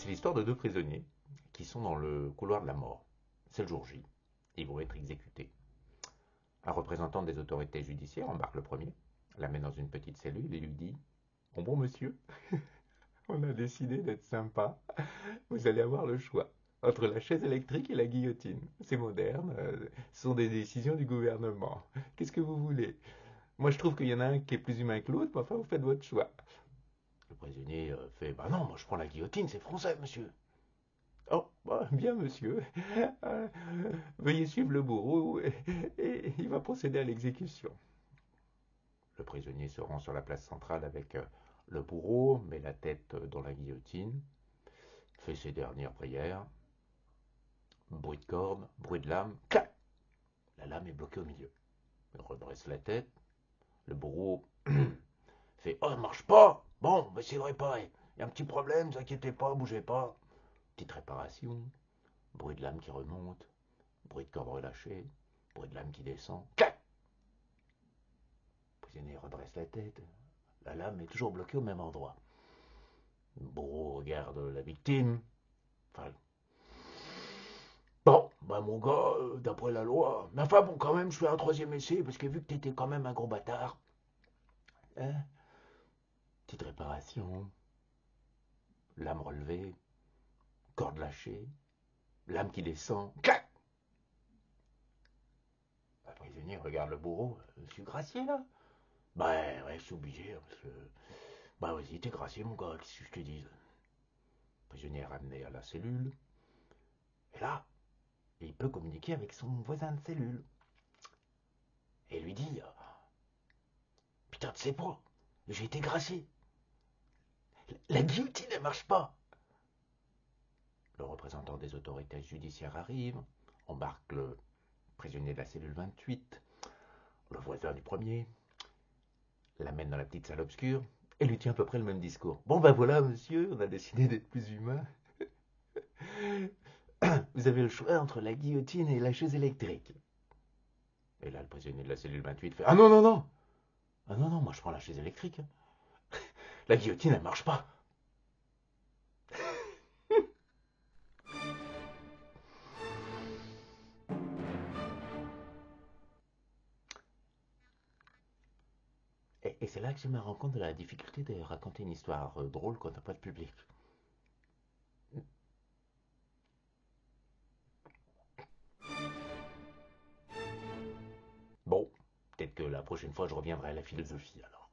C'est l'histoire de deux prisonniers qui sont dans le couloir de la mort. C'est le jour J. Ils vont être exécutés. Un représentant des autorités judiciaires embarque le premier, l'amène dans une petite cellule et lui dit: bon monsieur, on a décidé d'être sympa. Vous allez avoir le choix entre la chaise électrique et la guillotine. C'est moderne, ce sont des décisions du gouvernement. Qu'est-ce que vous voulez? Moi je trouve qu'il y en a un qui est plus humain que l'autre, mais enfin vous faites votre choix. Le prisonnier fait: bah non, moi je prends la guillotine, c'est français, monsieur. Oh, bah, bien monsieur. Euh, Veuillez suivre le bourreau et il va procéder à l'exécution. Le prisonnier se rend sur la place centrale avec le bourreau, met la tête dans la guillotine, fait ses dernières prières. Bruit de corde, bruit de lame, clac! La lame est bloquée au milieu. Il redresse la tête. Le bourreau fait: oh, ça marche pas! Bon, on va essayer de réparer. Il y a un petit problème, ne vous inquiétez pas, bougez pas. Petite réparation. Bruit de lame qui remonte. Bruit de corde relâchée. Bruit de lame qui descend. Clac! Le prisonnier redresse la tête. La lame est toujours bloquée au même endroit. Le bourreau regarde la victime. Enfin, bon, bah mon gars, d'après la loi. Mais enfin bon, quand même, je fais un troisième essai parce que vu que t'étais quand même un gros bâtard. Hein? Petite réparation. Lame relevée. Corde lâchée. Lame qui descend. Clac! Le prisonnier regarde le bourreau. Je suis gracié là? Bah ouais, je suis obligé. Parce que... bah vas-y, t'es gracié mon gars, qu'est-ce que je te dis? Le prisonnier est ramené à la cellule. Et là, il peut communiquer avec son voisin de cellule. Et lui dit: putain, tu sais pas, j'ai été gracié. La guillotine, elle marche pas. Le représentant des autorités judiciaires arrive, embarque le prisonnier de la cellule 28, le voisin du premier, l'amène dans la petite salle obscure et lui tient à peu près le même discours. Bon ben voilà monsieur, on a décidé d'être plus humain. Vous avez le choix entre la guillotine et la chaise électrique. Et là le prisonnier de la cellule 28 fait: ah non non non, ah non non, moi je prends la chaise électrique. La guillotine elle marche pas. Et c'est là que je me rends compte de la difficulté de raconter une histoire drôle quand on n'a pas de public. Bon, peut-être que la prochaine fois je reviendrai à la philosophie alors.